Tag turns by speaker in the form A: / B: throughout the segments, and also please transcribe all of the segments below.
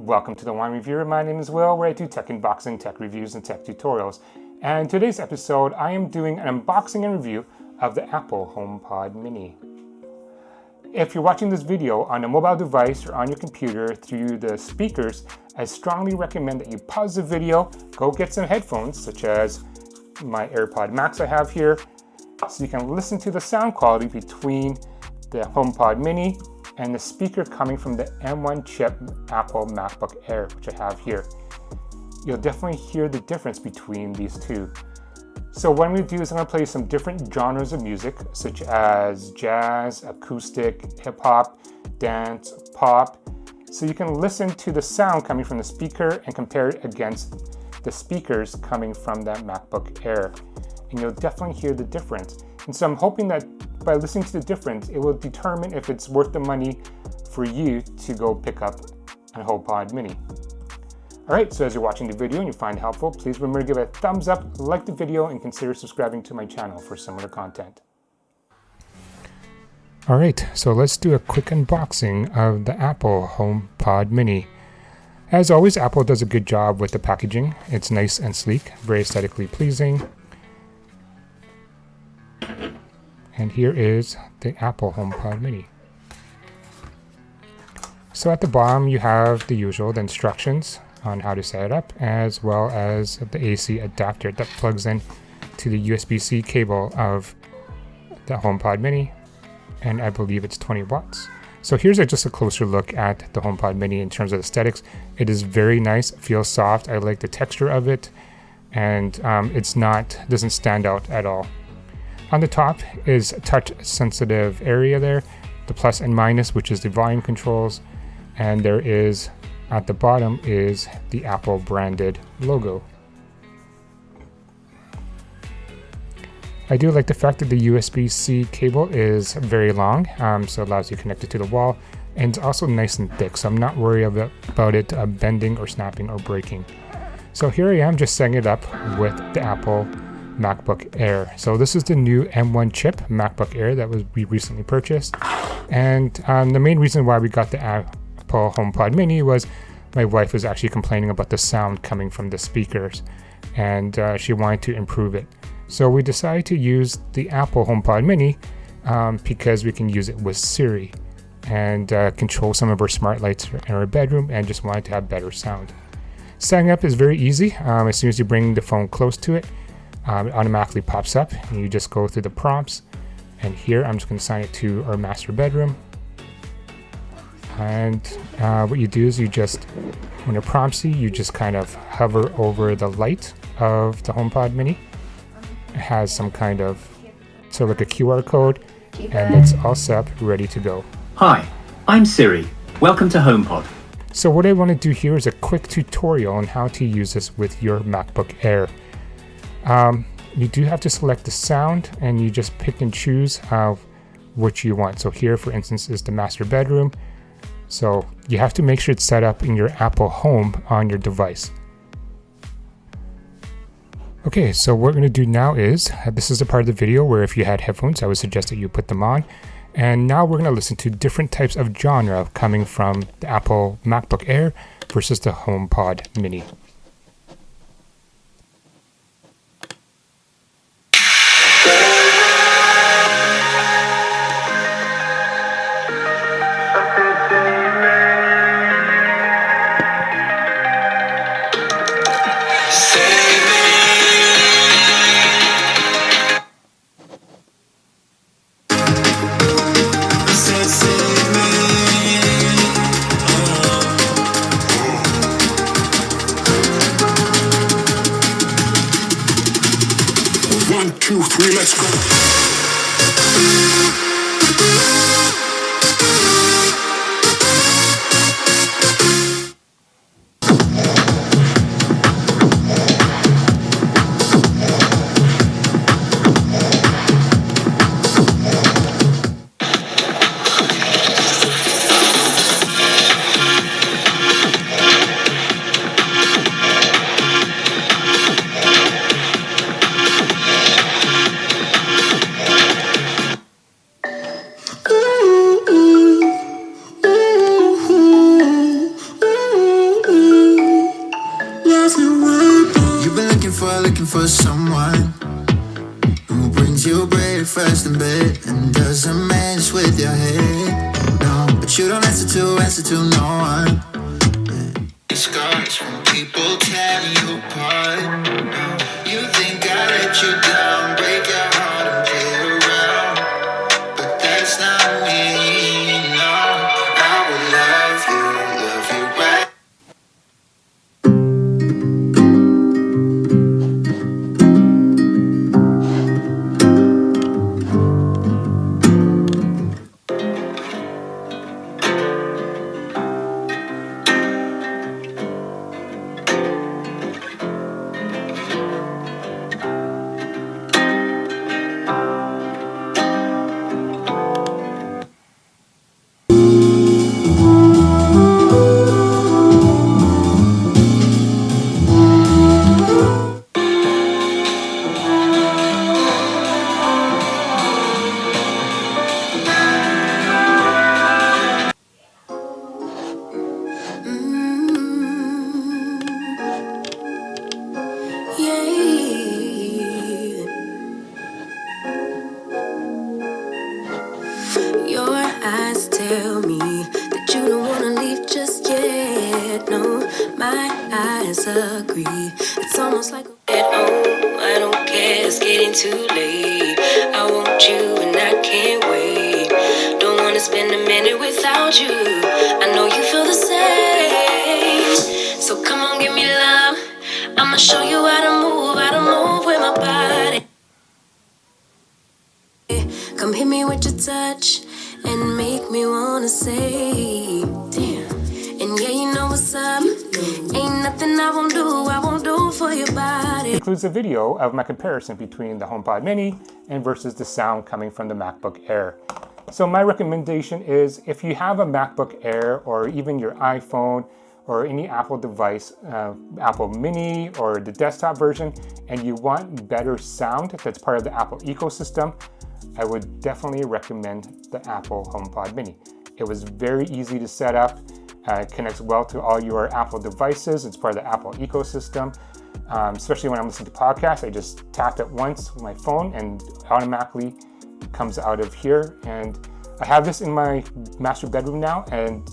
A: Welcome to the Wine Reviewer. My name is Will, where I do tech unboxing, tech reviews, and tech tutorials. And in today's episode, I am doing an unboxing and review of the Apple HomePod Mini. If you're watching this video on a mobile device or on your computer through the speakers, I strongly recommend that you pause the video, go get some headphones, such as my AirPod Max I have here, so you can listen to the sound quality between the HomePod Mini and the speaker coming from the M1 chip Apple MacBook Air, which I have here. You'll definitely hear the difference between these two. So what I'm going to do is I'm going to play some different genres of music, such as jazz, acoustic, hip-hop, dance, pop, so you can listen to the sound coming from the speaker and compare it against the speakers coming from that MacBook Air. And you'll definitely hear the difference. And so I'm hoping that by listening to the difference, it will determine if it's worth the money for you to go pick up a HomePod Mini. Alright, so as you're watching the video and you find it helpful, please remember to give it a thumbs up, like the video, and consider subscribing to my channel for similar content. Alright, so let's do a quick unboxing of the Apple HomePod Mini. As always, Apple does a good job with the packaging. It's nice and sleek, very aesthetically pleasing. And here is the Apple HomePod Mini. So at the bottom you have the usual, the instructions on how to set it up, as well as the AC adapter that plugs in to the USB-C cable of the HomePod Mini, and I believe it's 20 watts. So here's just a closer look at the HomePod Mini in terms of aesthetics. It is very nice, feels soft. I like the texture of it, and doesn't stand out at all. On the top is a touch sensitive area there, the plus and minus, which is the volume controls, and there is at the bottom is the Apple branded logo. I do like the fact that the USB-C cable is very long, so it allows you to connect it to the wall, and it's also nice and thick, so I'm not worried about it bending or snapping or breaking. So here I am just setting it up with the Apple MacBook Air. So this is the new M1 chip MacBook Air that we recently purchased, and the main reason why we got the Apple HomePod Mini was my wife was actually complaining about the sound coming from the speakers, and she wanted to improve it. So we decided to use the Apple HomePod Mini because we can use it with Siri and control some of our smart lights in our bedroom, and just wanted to have better sound. Setting up is very easy. As soon as you bring the phone close to it, it automatically pops up, and you just go through the prompts. And here I'm just going to assign it to our master bedroom. And what you do is when it prompts you, you just kind of hover over the light of the HomePod Mini. It has some kind of, like a QR code, and it's all set up, ready to go.
B: Hi, I'm Siri. Welcome to HomePod.
A: So what I want to do here is a quick tutorial on how to use this with your MacBook Air. You do have to select the sound, and you just pick and choose what you want. So here, for instance, is the master bedroom. So you have to make sure it's set up in your Apple Home on your device. Okay, so what we're going to do now is, this is the part of the video where if you had headphones, I would suggest that you put them on. And now we're going to listen to different types of genre coming from the Apple MacBook Air versus the HomePod Mini.
C: One, two, three, let's go. looking for someone who brings you breakfast in bed and doesn't mess with your head. No, but you don't answer to no one. Yeah. Scars from people tearing you apart. No, you think I let you down, break your heart and play around, but that's not me. No, I will love you right.
D: Your eyes tell me that you don't wanna leave just yet. No, my eyes agree. It's almost like at home. I don't care, it's getting too late. I want you and I can't wait. Don't wanna spend a minute without you. I know you feel the same. So come on, give me love. I'ma show you how to move with my body. Come hit me with your touch and make me wanna say, damn. And yeah, you know what's up. Ain't nothing I won't do for your body.
A: Includes a video of my comparison between the HomePod Mini and versus the sound coming from the MacBook Air. So my recommendation is, if you have a MacBook Air or even your iPhone or any Apple device, Apple Mini or the desktop version, and you want better sound that's part of the Apple ecosystem, I would definitely recommend the Apple HomePod Mini. It was very easy to set up. It connects well to all your Apple devices. It's part of the Apple ecosystem. Especially when I'm listening to podcasts, I just tap it once with my phone and automatically comes out of here. And I have this in my master bedroom now, and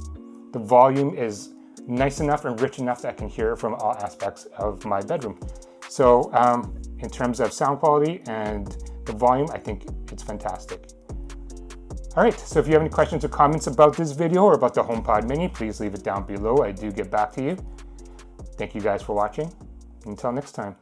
A: the volume is nice enough and rich enough that I can hear it from all aspects of my bedroom. So in terms of sound quality and the volume, I think it's fantastic. All right, so if you have any questions or comments about this video or about the HomePod Mini, please leave it down below. I do get back to you. Thank you guys for watching. Until next time.